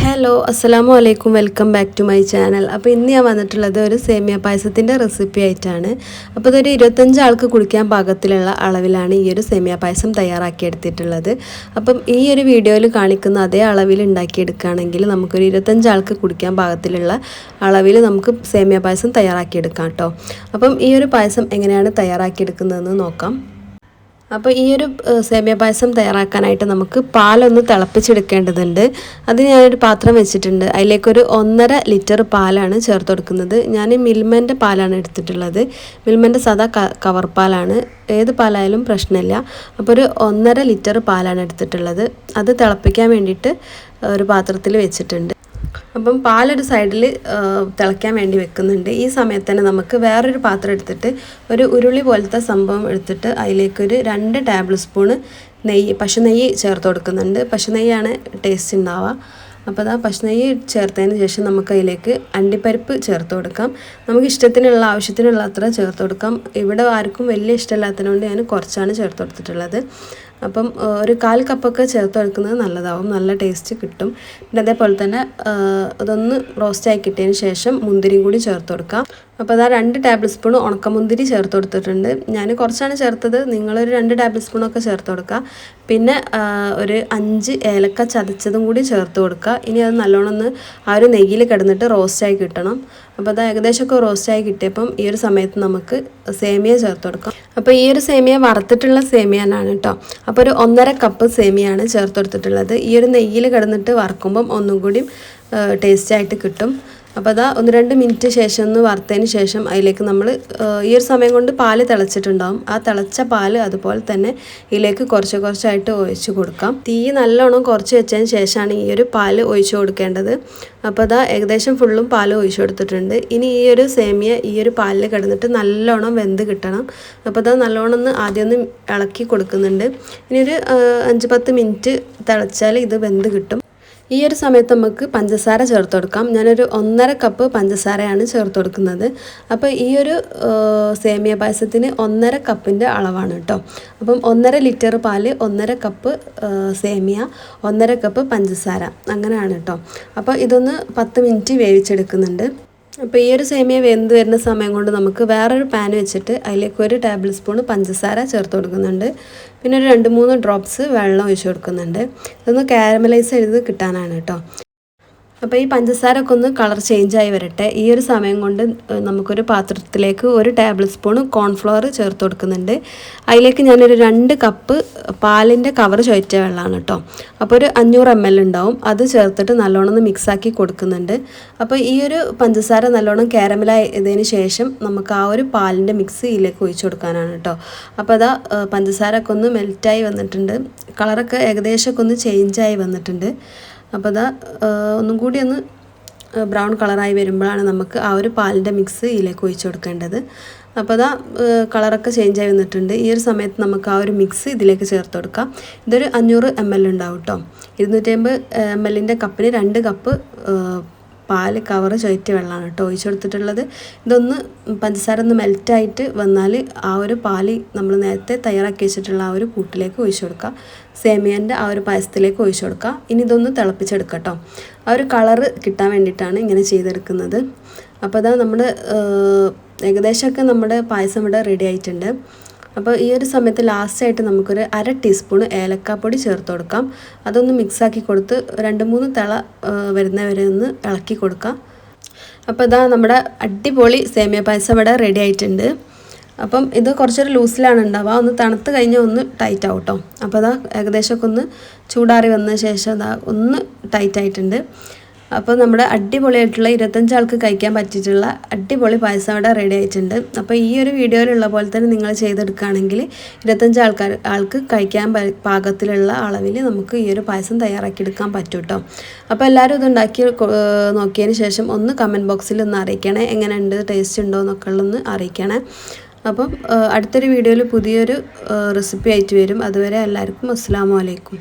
Hello അസ്സലാമു അലൈക്കും welcome back to my channel. അപ്പോൾ ഇന്ന് ഞാൻ വന്നിട്ടുള്ളത് ഒരു സേമിയ പായസത്തിൻ്റെ റെസിപ്പി ആയിട്ടാണ്. അപ്പോൾ ഇതൊരു 25 ആൾക്ക് കുടിക്കാൻ പാകത്തിലുള്ള അളവിലാണ് ഈ ഒരു സേമിയ പായസം തയ്യാറാക്കിയെടുത്തിട്ടുള്ളത്. അപ്പം ഈ ഒരു വീഡിയോയിൽ കാണിക്കുന്ന അതേ അളവിൽ ഉണ്ടാക്കിയെടുക്കുകയാണെങ്കിൽ നമുക്കൊരു 25 ആൾക്ക് കുടിക്കാൻ പാകത്തിലുള്ള അളവിൽ നമുക്ക് സേമിയ പായസം തയ്യാറാക്കിയെടുക്കാം കേട്ടോ. അപ്പം ഈ ഒരു പായസം എങ്ങനെയാണ് തയ്യാറാക്കിയെടുക്കുന്നതെന്ന് നോക്കാം. അപ്പോൾ ഈ ഒരു സേമിയ പായസം തയ്യാറാക്കാനായിട്ട് നമുക്ക് പാലൊന്ന് തിളപ്പിച്ചെടുക്കേണ്ടതുണ്ട്. അതിന് ഞാനൊരു പാത്രം വെച്ചിട്ടുണ്ട്. അതിലേക്കൊരു 1.5 ലിറ്റർ പാലാണ് ചേർത്ത് കൊടുക്കുന്നത്. ഞാൻ മിൽമൻ്റെ പാലാണ് എടുത്തിട്ടുള്ളത്. മിൽമൻ്റെ സാധാ കവർ പാലാണ്. ഏത് പാലായാലും പ്രശ്നമില്ല. അപ്പോൾ ഒരു 1.5 ലിറ്റർ പാലാണ് എടുത്തിട്ടുള്ളത്. അത് തിളപ്പിക്കാൻ വേണ്ടിയിട്ട് ഒരു പാത്രത്തിൽ വെച്ചിട്ടുണ്ട്. അപ്പം പാലൊരു സൈഡിൽ തിളയ്ക്കാൻ വേണ്ടി വെക്കുന്നുണ്ട്. ഈ സമയത്ത് തന്നെ നമുക്ക് വേറൊരു പാത്രം എടുത്തിട്ട് ഒരു ഉരുളി പോലത്തെ സംഭവം എടുത്തിട്ട് അതിലേക്കൊരു 2 ടേബിൾ സ്പൂണ് നെയ്യ്, പശുനെയ്യ് ചേർത്ത് കൊടുക്കുന്നുണ്ട്. പശുനെയ്യാണ് ടേസ്റ്റ് ഉണ്ടാവുക. അപ്പോൾ അതാ പശുനെയ്യ് ചേർത്തതിന് ശേഷം നമുക്ക് അതിലേക്ക് അണ്ടിപ്പരിപ്പ് ചേർത്ത് കൊടുക്കാം. നമുക്ക് ഇഷ്ടത്തിനുള്ള ആവശ്യത്തിനുള്ള അത്ര ചേർത്ത് കൊടുക്കാം. ഇവിടെ ആർക്കും വലിയ ഇഷ്ടമില്ലാത്തതുകൊണ്ട് ഞാൻ കുറച്ചാണ് ചേർത്ത് കൊടുത്തിട്ടുള്ളത്. അപ്പം ഒരു 1/4 കപ്പൊക്കെ ചേർത്ത് കൊടുക്കുന്നത് നല്ലതാവും, നല്ല ടേസ്റ്റ് കിട്ടും. പിന്നെ അതേപോലെ തന്നെ അതൊന്ന് റോസ്റ്റായി കിട്ടിയതിന് ശേഷം മുന്തിരിയും കൂടി ചേർത്ത് കൊടുക്കാം. അപ്പോൾ അതാ 2 ടേബിൾ സ്പൂൺ ഉണക്കമുന്തിരി ചേർത്ത് കൊടുത്തിട്ടുണ്ട്. ഞാൻ കുറച്ചാണ് ചേർത്തത്, നിങ്ങളൊരു 2 ടേബിൾ സ്പൂണൊക്കെ ചേർത്ത് കൊടുക്കുക. പിന്നെ ഒരു 5 ഏലക്ക ചതച്ചതും കൂടി ചേർത്ത് കൊടുക്കുക. ഇനി അത് നല്ലോണം ഒന്ന് ആ ഒരു നെയ്യിൽ കിടന്നിട്ട് റോസ്റ്റായി കിട്ടണം. അപ്പോൾ അത് ഏകദേശമൊക്കെ റോസ്റ്റായി കിട്ടിയപ്പം ഈ ഒരു സമയത്ത് നമുക്ക് സേമിയ ചേർത്ത് കൊടുക്കാം. അപ്പോൾ ഈ ഒരു സേമിയ വറുത്തിട്ടുള്ള സേമിയാനാണ് കേട്ടോ. അപ്പോൾ ഒരു 1.5 കപ്പ് സേമിയാണ് ചേർത്ത് കൊടുത്തിട്ടുള്ളത്. ഈ ഒരു നെയ്യിൽ കിടന്നിട്ട് വറുക്കുമ്പം ഒന്നും കൂടി ടേസ്റ്റായിട്ട് കിട്ടും. അപ്പോൾ അതാ 1-2 മിനിറ്റ് ശേഷം ഒന്ന് വറുത്തതിന് ശേഷം അതിലേക്ക് നമ്മൾ ഈ ഒരു സമയം കൊണ്ട് പാല് തിളച്ചിട്ടുണ്ടാവും. ആ തിളച്ച പാല് അതുപോലെ തന്നെ ഇതിലേക്ക് കുറച്ചായിട്ട് ഒഴിച്ച് കൊടുക്കാം. തീ നല്ലോണം കുറച്ച് വെച്ചതിന് ശേഷമാണ് ഈ ഒരു പാല് ഒഴിച്ച് കൊടുക്കേണ്ടത്. അപ്പോൾ അതാ ഏകദേശം ഫുള്ളും പാല് ഒഴിച്ച് കൊടുത്തിട്ടുണ്ട്. ഇനി ഈ ഒരു സേമിയ ഈ ഒരു പാലിൽ കിടന്നിട്ട് നല്ലോണം വെന്ത് കിട്ടണം. അപ്പോൾ അതാ നല്ലോണം ഒന്ന് ആദ്യം ഒന്ന് ഇളക്കി കൊടുക്കുന്നുണ്ട്. ഇനി ഒരു 5-10 മിനിറ്റ് തിളച്ചാൽ ഇത് വെന്ത് കിട്ടും. ഈ ഒരു സമയത്ത് നമുക്ക് പഞ്ചസാര ചേർത്ത് കൊടുക്കാം. ഞാനൊരു 1.5 കപ്പ് പഞ്ചസാരയാണ് ചേർത്ത് കൊടുക്കുന്നത്. അപ്പോൾ ഈ ഒരു സേമിയ പായസത്തിന് 1.5 കപ്പിൻ്റെ അളവാണ് കേട്ടോ. അപ്പം 1.5 ലിറ്റർ പാല്, 1.5 കപ്പ് സേമിയ, 1.5 കപ്പ് പഞ്ചസാര, അങ്ങനെയാണ് കേട്ടോ. അപ്പോൾ ഇതൊന്ന് 10 മിനിറ്റ് വേവിച്ചെടുക്കുന്നുണ്ട്. അപ്പോൾ ഈ ഒരു സേമിയ വെന്ത് വരുന്ന സമയം കൊണ്ട് നമുക്ക് വേറൊരു പാൻ വെച്ചിട്ട് അതിലേക്ക് 1 ടേബിൾ സ്പൂൺ പഞ്ചസാര ചേർത്ത് കൊടുക്കുന്നുണ്ട്. പിന്നെ ഒരു 2-3 ഡ്രോപ്സ് വെള്ളം ഒഴിച്ച് കൊടുക്കുന്നുണ്ട്. ഇതൊന്ന് കാരമലൈസ് ചെയ്ത് കിട്ടാനാണ് കേട്ടോ. അപ്പോൾ ഈ പഞ്ചസാരൊക്കെ ഒന്ന് കളർ ചേഞ്ചായി വരട്ടെ. ഈ ഒരു സമയം കൊണ്ട് നമുക്കൊരു പാത്രത്തിലേക്ക് 1 ടേബിൾ സ്പൂൺ കോൺഫ്ലവർ ചേർത്ത് കൊടുക്കുന്നുണ്ട്. അതിലേക്ക് ഞാനൊരു 2 കപ്പ് പാലിൻ്റെ കവർ ചൊയറ്റ വെള്ളമാണ് കേട്ടോ. അപ്പോൾ ഒരു 500 ml ഉണ്ടാവും. അത് ചേർത്തിട്ട് നല്ലോണം ഒന്ന് മിക്സാക്കി കൊടുക്കുന്നുണ്ട്. അപ്പോൾ ഈ ഒരു പഞ്ചസാര നല്ലോണം കാരമലായതിന് ശേഷം നമുക്ക് ആ ഒരു പാലിൻ്റെ മിക്സ് ഇതിലേക്ക് ഒഴിച്ച് കൊടുക്കാനാണ് കേട്ടോ. അപ്പോൾ അതാ പഞ്ചസാരൊക്കെ ഒന്ന് മെൽറ്റായി വന്നിട്ടുണ്ട്. കളറൊക്കെ ഏകദേശമൊക്കെ ഒന്ന് ചേഞ്ചായി വന്നിട്ടുണ്ട്. അപ്പോൾ അതാ ഒന്നും കൂടി ഒന്ന് ബ്രൗൺ കളറായി വരുമ്പോഴാണ് നമുക്ക് ആ ഒരു പാലിൻ്റെ മിക്സ് ഇതിലേക്ക് ഒഴിച്ച് കൊടുക്കേണ്ടത്. അപ്പോൾ അതാ കളറൊക്കെ ചേഞ്ചായി വന്നിട്ടുണ്ട്. ഈ ഒരു സമയത്ത് നമുക്ക് ആ ഒരു മിക്സ് ഇതിലേക്ക് ചേർത്ത് കൊടുക്കാം. ഇതൊരു 500 ml ഉണ്ടാവും കേട്ടോ. 250 ml കപ്പിന് 2 കപ്പ് പാല് കവർ ചുയറ്റിയ വെള്ളമാണ് കേട്ടോ ഒഴിച്ച് കൊടുത്തിട്ടുള്ളത്. ഇതൊന്ന് പഞ്ചസാര ഒന്ന് മെൽറ്റായിട്ട് വന്നാൽ ആ ഒരു പാല് നമ്മൾ നേരത്തെ തയ്യാറാക്കി വെച്ചിട്ടുള്ള ആ ഒരു കൂട്ടിലേക്ക് ഒഴിച്ച് കൊടുക്കുക. സേമിയൻ്റെ ആ ഒരു പായസത്തിലേക്ക് ഒഴിച്ച് കൊടുക്കുക. ഇനി ഇതൊന്ന് തിളപ്പിച്ചെടുക്കുക കേട്ടോ. ആ ഒരു കളറ് കിട്ടാൻ വേണ്ടിയിട്ടാണ് ഇങ്ങനെ ചെയ്തെടുക്കുന്നത്. അപ്പോൾ അതാ നമ്മുടെ ഏകദേശമൊക്കെ നമ്മുടെ പായസം ഇവിടെ റെഡി ആയിട്ടുണ്ട്. അപ്പോൾ ഈ ഒരു സമയത്ത് ലാസ്റ്റായിട്ട് നമുക്കൊരു 1/2 ടീസ്പൂൺ ഏലക്കാപ്പൊടി ചേർത്ത് കൊടുക്കാം. അതൊന്ന് മിക്സാക്കി കൊടുത്ത് 2-3 തിള വരുന്നവരെ ഒന്ന് ഇളക്കി കൊടുക്കാം. അപ്പോൾ ഇതാ നമ്മുടെ അടിപൊളി സേമിയ പായസം ഇവിടെ റെഡി ആയിട്ടുണ്ട്. അപ്പം ഇത് കുറച്ചൊരു ലൂസിലാണ് ഉണ്ടാവുക. ഒന്ന് തണുത്ത് കഴിഞ്ഞാൽ ഒന്ന് ടൈറ്റ് ആവും കേട്ടോ. അപ്പോൾ അതാ ഏകദേശമൊക്കെ ഒന്ന് ചൂടാറി വന്ന ശേഷം അതാ ഒന്ന് ടൈറ്റ് ആയിട്ടുണ്ട്. അപ്പോൾ നമ്മുടെ അടിപൊളിയായിട്ടുള്ള 25 ആൾക്ക് കഴിക്കാൻ പറ്റിയിട്ടുള്ള അടിപൊളി പായസം അവിടെ റെഡി ആയിട്ടുണ്ട്. അപ്പോൾ ഈ ഒരു വീഡിയോയിലുള്ള പോലെ തന്നെ നിങ്ങൾ ചെയ്തെടുക്കുകയാണെങ്കിൽ 25 ആൾക്ക് കഴിക്കാൻ പാകത്തിലുള്ള അളവിൽ നമുക്ക് ഈ ഒരു പായസം തയ്യാറാക്കിയെടുക്കാൻ പറ്റും കേട്ടോ. അപ്പോൾ എല്ലാവരും ഇതുണ്ടാക്കി നോക്കിയതിന് ശേഷം ഒന്ന് കമൻറ്റ് ബോക്സിൽ ഒന്ന് അറിയിക്കണേ, എങ്ങനെയുണ്ട്, ടേസ്റ്റ് ഉണ്ടോ എന്നൊക്കെ ഉള്ളൊന്ന് അറിയിക്കണേ. അപ്പം അടുത്തൊരു വീഡിയോയിൽ പുതിയൊരു റെസിപ്പി ആയിട്ട് വരും. അതുവരെ എല്ലാവർക്കും അസ്സലാമു അലൈക്കും.